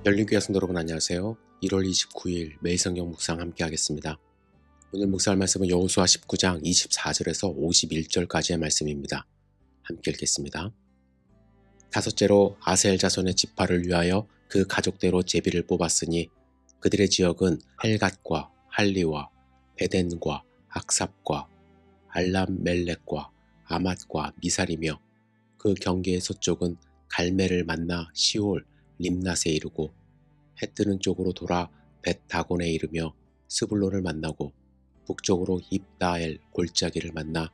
열린교회 성도 여러분 안녕하세요. 1월 29일 매일 성경 묵상 함께 하겠습니다. 오늘 묵상할 말씀은 여호수아 19장 24절에서 51절까지의 말씀입니다. 함께 읽겠습니다. 다섯째로 아셀 자손의 지파를 위하여 그 가족대로 제비를 뽑았으니 그들의 지역은 헬갓과 할리와 베덴과 악삽과 알람멜렉과 아맛과 미살이며 그 경계의 서쪽은 갈멜을 만나 시올 림낫에 이르고 해 뜨는 쪽으로 돌아 벳다곤에 이르며 스불론을 만나고 북쪽으로 입다엘 골짜기를 만나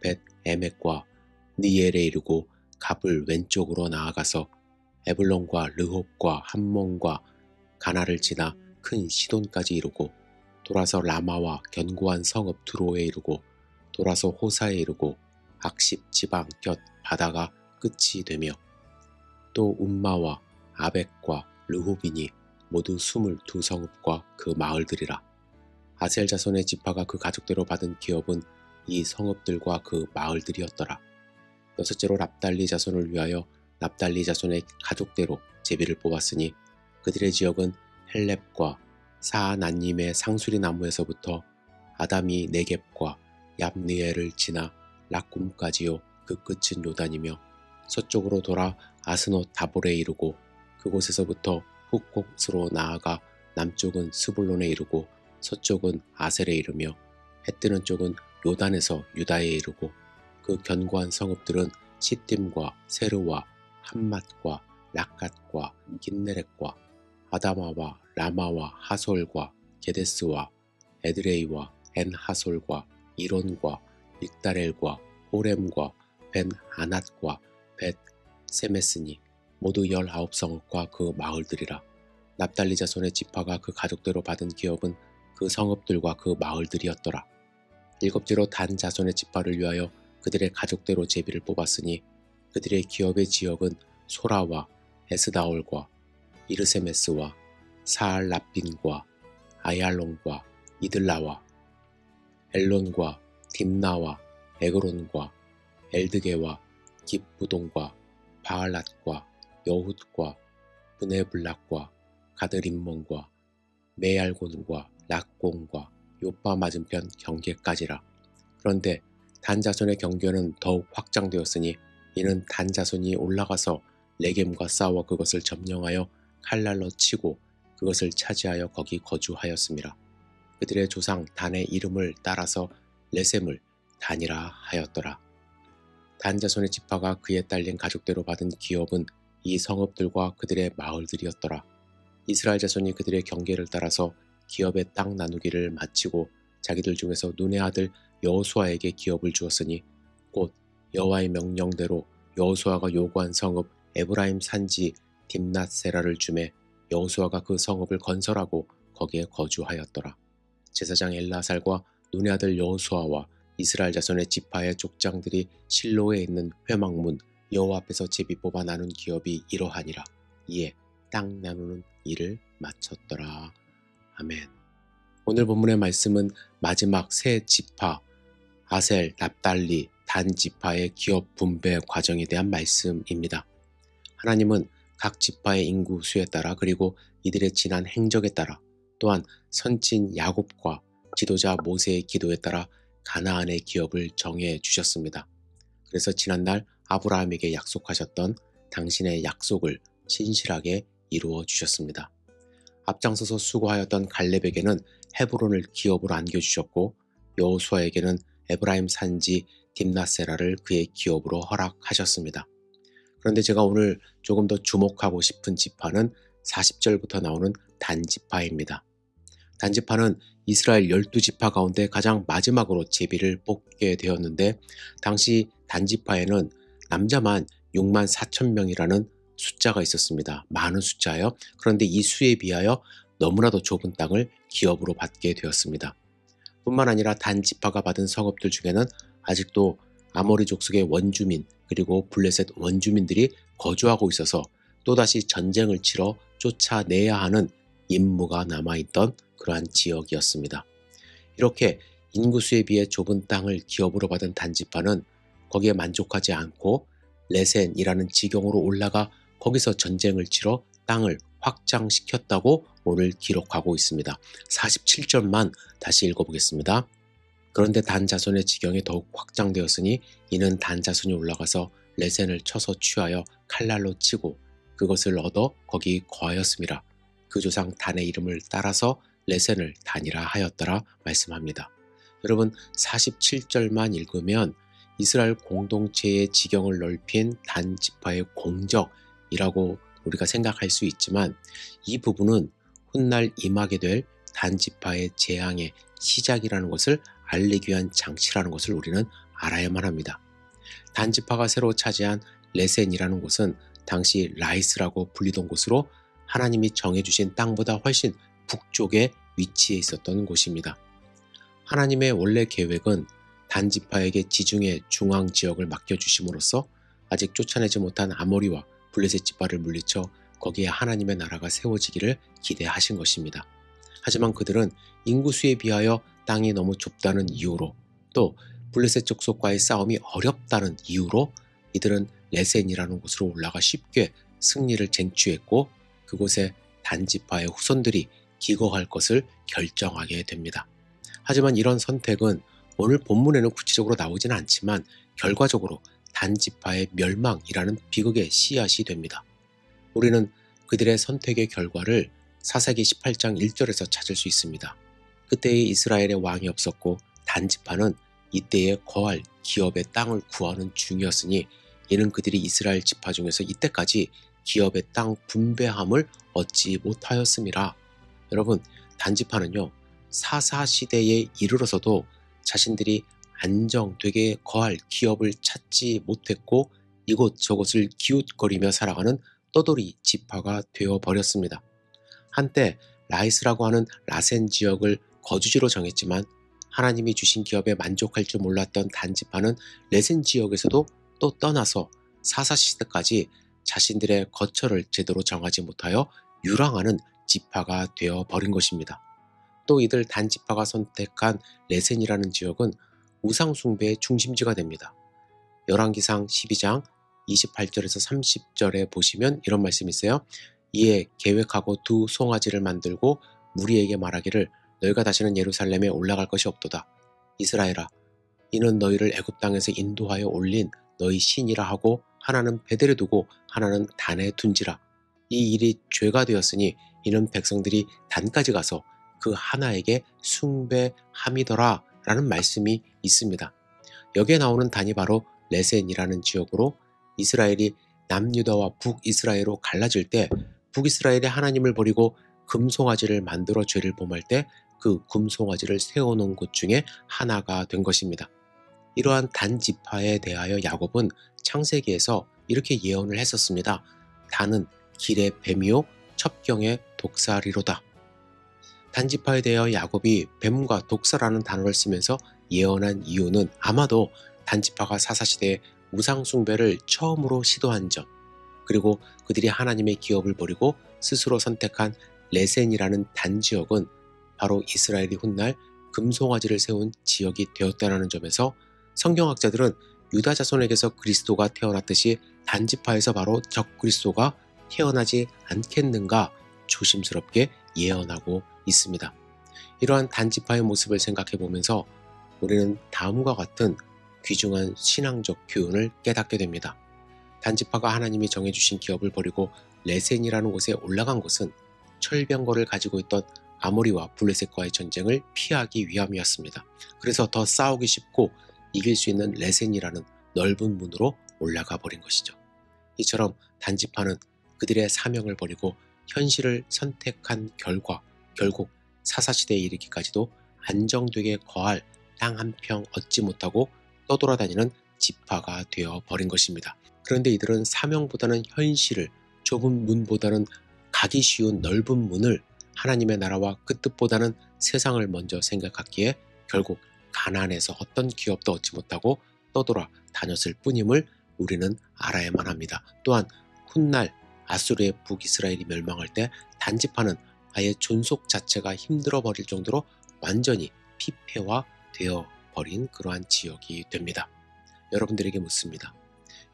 벳에멕과 니엘에 이르고 갑을 왼쪽으로 나아가서 에블론과 르홉과 함몬과 가나를 지나 큰 시돈까지 이르고 돌아서 라마와 견고한 성읍 두로에 이르고 돌아서 호사에 이르고 악십 지방 곁 바다가 끝이 되며 또 움마와 아벡과 르호빈이 모두 22성읍과 그 마을들이라. 아셀 자손의 지파가 그 가족대로 받은 기업은 이 성읍들과 그 마을들이었더라. 여섯째로 납달리 자손을 위하여 납달리 자손의 가족대로 제비를 뽑았으니 그들의 지역은 헬렙과 사아난님의 상수리 나무에서부터 아담이 네겝과 얍니엘을 지나 락꿈까지요 그 끝은 요단이며 서쪽으로 돌아 아스노 다볼에 이르고 그곳에서부터 훅곡으로 나아가 남쪽은 스불론에 이르고 서쪽은 아셀에 이르며 해 뜨는 쪽은 요단에서 유다에 이르고 그 견고한 성읍들은 시딤과 세르와 함맛과 락갓과 긴네렛과 아다마와 라마와 하솔과 게데스와 에드레이와 엔하솔과 이론과 믹다렐과 호렘과 벤 아낫과 벳 세메스니 모두 19성읍과 그 마을들이라. 납달리 자손의 지파가 그 가족대로 받은 기업은 그 성읍들과 그 마을들이었더라. 일곱째로 단 자손의 지파를 위하여 그들의 가족대로 제비를 뽑았으니 그들의 기업의 지역은 소라와 에스다올과 이르세메스와 사알라빈과 아얄론과 이들라와 엘론과 딥나와 에그론과 엘드게와 깁부동과 바알랏과 여훗과 브네블락과 가드림몬과 메알곤과 락공과 요파 맞은편 경계까지라. 그런데 단 자손의 경계는 더욱 확장되었으니 이는 단 자손이 올라가서 레겜과 싸워 그것을 점령하여 칼날로 치고 그것을 차지하여 거기 거주하였습니다. 그들의 조상 단의 이름을 따라서 레셈을 단이라 하였더라. 단 자손의 지파가 그에 딸린 가족대로 받은 기업은 이 성읍들과 그들의 마을들이었더라. 이스라엘 자손이 그들의 경계를 따라서 기업의 땅 나누기를 마치고 자기들 중에서 눈의 아들 여호수아에게 기업을 주었으니 곧 여호와의 명령대로 여호수아가 요구한 성읍 에브라임 산지 딥낫세라를 주매 여호수아가 그 성읍을 건설하고 거기에 거주하였더라. 제사장 엘라살과 눈의 아들 여호수아와 이스라엘 자손의 지파의 족장들이 실로에 있는 회막문 여호와 앞에서 제비 뽑아 나눈 기업이 이러하니라. 이에 땅 나누는 일을 마쳤더라. 아멘. 오늘 본문의 말씀은 마지막 세 지파 아셀, 납달리, 단 지파의 기업 분배 과정에 대한 말씀입니다. 하나님은 각 지파의 인구 수에 따라 그리고 이들의 지난 행적에 따라 또한 선진 야곱과 지도자 모세의 기도에 따라 가나안의 기업을 정해 주셨습니다. 그래서 지난날 아브라함에게 약속하셨던 당신의 약속을 신실하게 이루어 주셨습니다. 앞장서서 수고하였던 갈렙에게는 헤브론을 기업으로 안겨주셨고 여호수아에게는 에브라임 산지 딥낫세라를 그의 기업으로 허락하셨습니다. 그런데 제가 오늘 조금 더 주목하고 싶은 지파는 40절부터 나오는 단지파입니다. 단지파는 이스라엘 12지파 가운데 가장 마지막으로 제비를 뽑게 되었는데 당시 단지파에는 남자만 6만 4천 명이라는 숫자가 있었습니다. 많은 숫자예요. 그런데 이 수에 비하여 너무나도 좁은 땅을 기업으로 받게 되었습니다. 뿐만 아니라 단지파가 받은 성읍들 중에는 아직도 아모리 족속의 원주민 그리고 블레셋 원주민들이 거주하고 있어서 또다시 전쟁을 치러 쫓아내야 하는 임무가 남아있던 그러한 지역이었습니다. 이렇게 인구수에 비해 좁은 땅을 기업으로 받은 단지파는 거기에 만족하지 않고 레센이라는 지경으로 올라가 거기서 전쟁을 치러 땅을 확장시켰다고 오늘 기록하고 있습니다. 47절만 다시 읽어보겠습니다. 그런데 단 자손의 지경이 더욱 확장되었으니 이는 단 자손이 올라가서 레센을 쳐서 취하여 칼날로 치고 그것을 얻어 거기 거하였음이라. 그 조상 단의 이름을 따라서 레센을 단이라 하였더라 말씀합니다. 여러분 47절만 읽으면 이스라엘 공동체의 지경을 넓힌 단 지파의 공적이라고 우리가 생각할 수 있지만 이 부분은 훗날 임하게 될 단 지파의 재앙의 시작이라는 것을 알리기 위한 장치라는 것을 우리는 알아야만 합니다. 단 지파가 새로 차지한 레센이라는 곳은 당시 라이스라고 불리던 곳으로 하나님이 정해주신 땅보다 훨씬 북쪽에 위치해 있었던 곳입니다. 하나님의 원래 계획은 단 지파에게 지중해 중앙 지역을 맡겨주심으로써 아직 쫓아내지 못한 아모리와 블레셋 지파를 물리쳐 거기에 하나님의 나라가 세워지기를 기대하신 것입니다. 하지만 그들은 인구수에 비하여 땅이 너무 좁다는 이유로 또 블레셋 족속과의 싸움이 어렵다는 이유로 이들은 레센이라는 곳으로 올라가 쉽게 승리를 쟁취했고 그곳에 단 지파의 후손들이 기거할 것을 결정하게 됩니다. 하지만 이런 선택은 오늘 본문에는 구체적으로 나오지는 않지만 결과적으로 단 지파의 멸망이라는 비극의 씨앗이 됩니다. 우리는 그들의 선택의 결과를 사사기 18장 1절에서 찾을 수 있습니다. 그때에 이스라엘의 왕이 없었고 단 지파는 이때에 거할 기업의 땅을 구하는 중이었으니 이는 그들이 이스라엘 지파 중에서 이때까지 기업의 땅 분배함을 얻지 못하였음이라. 여러분 단 지파는요 사사 시대에 이르러서도 자신들이 안정되게 거할 기업을 찾지 못했고 이곳저곳을 기웃거리며 살아가는 떠돌이 지파가 되어버렸습니다. 한때 라이스라고 하는 라센 지역을 거주지로 정했지만 하나님이 주신 기업에 만족할 줄 몰랐던 단 지파는 레센 지역에서도 또 떠나서 사사시대까지 자신들의 거처를 제대로 정하지 못하여 유랑하는 지파가 되어버린 것입니다. 또 이들 단 지파가 선택한 레센이라는 지역은 우상숭배의 중심지가 됩니다. 열왕기상 12장 28절에서 30절에 보시면 이런 말씀이 있어요. 이에 계획하고 두 송아지를 만들고 무리에게 말하기를 너희가 다시는 예루살렘에 올라갈 것이 없도다. 이스라엘아, 이는 너희를 애굽 땅에서 인도하여 올린 너희 신이라 하고 하나는 베델에 두고 하나는 단에 둔지라. 이 일이 죄가 되었으니 이는 백성들이 단까지 가서 그 하나에게 숭배함이더라 라는 말씀이 있습니다. 여기에 나오는 단이 바로 레센이라는 지역으로 이스라엘이 남유다와 북이스라엘로 갈라질 때 북이스라엘이 하나님을 버리고 금송아지를 만들어 죄를 범할 때 그 금송아지를 세워놓은 곳 중에 하나가 된 것입니다. 이러한 단 지파에 대하여 야곱은 창세기에서 이렇게 예언을 했었습니다. 단은 길의 뱀이요 첩경의 독사리로다. 단 지파에 대하여 야곱이 뱀과 독사라는 단어를 쓰면서 예언한 이유는 아마도 단 지파가 사사시대에 우상숭배를 처음으로 시도한 점, 그리고 그들이 하나님의 기업을 버리고 스스로 선택한 레센이라는 단 지역은 바로 이스라엘이 훗날 금송아지를 세운 지역이 되었다는 점에서 성경학자들은 유다 자손에게서 그리스도가 태어났듯이 단 지파에서 바로 적 그리스도가 태어나지 않겠는가 조심스럽게 예언하고 있습니다. 이러한 단 지파의 모습을 생각해 보면서 우리는 다음과 같은 귀중한 신앙적 교훈을 깨닫게 됩니다. 단 지파가 하나님이 정해주신 기업을 버리고 레센이라는 곳에 올라간 것은 철병거를 가지고 있던 아모리와 블레셋과의 전쟁을 피하기 위함이었습니다. 그래서 더 싸우기 쉽고 이길 수 있는 레센이라는 넓은 문으로 올라가 버린 것이죠. 이처럼 단 지파는 그들의 사명을 버리고 현실을 선택한 결과 결국 사사시대에 이르기까지도 안정되게 거할 땅 한 평 얻지 못하고 떠돌아다니는 지파가 되어버린 것입니다. 그런데 이들은 사명보다는 현실을, 좁은 문보다는 가기 쉬운 넓은 문을, 하나님의 나라와 그 뜻보다는 세상을 먼저 생각했기에 결국 가난해서 어떤 기업도 얻지 못하고 떠돌아 다녔을 뿐임을 우리는 알아야만 합니다. 또한 훗날 아수르의 북이스라엘이 멸망할 때 단지파는 아예 존속 자체가 힘들어 버릴 정도로 완전히 피폐화 되어 버린 그러한 지역이 됩니다. 여러분들에게 묻습니다.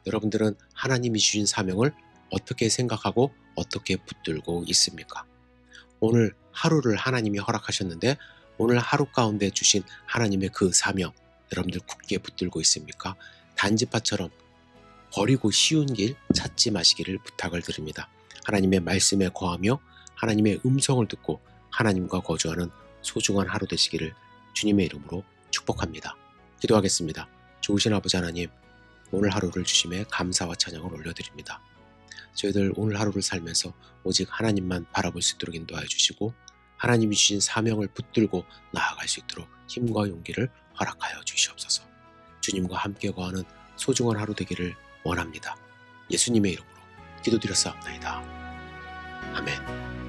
여러분들은 하나님이 주신 사명을 어떻게 생각하고 어떻게 붙들고 있습니까? 오늘 하루를 하나님이 허락하셨는데 오늘 하루 가운데 주신 하나님의 그 사명, 여러분들 굳게 붙들고 있습니까? 단지파처럼 버리고 쉬운 길 찾지 마시기를 부탁을 드립니다. 하나님의 말씀에 거하며 하나님의 음성을 듣고 하나님과 거주하는 소중한 하루 되시기를 주님의 이름으로 축복합니다. 기도하겠습니다. 좋으신 아버지 하나님, 오늘 하루를 주심에 감사와 찬양을 올려드립니다. 저희들 오늘 하루를 살면서 오직 하나님만 바라볼 수 있도록 인도하여 주시고 하나님이 주신 사명을 붙들고 나아갈 수 있도록 힘과 용기를 허락하여 주시옵소서. 주님과 함께 거하는 소중한 하루 되기를 원합니다. 예수님의 이름으로 기도드렸사옵나이다. 아멘.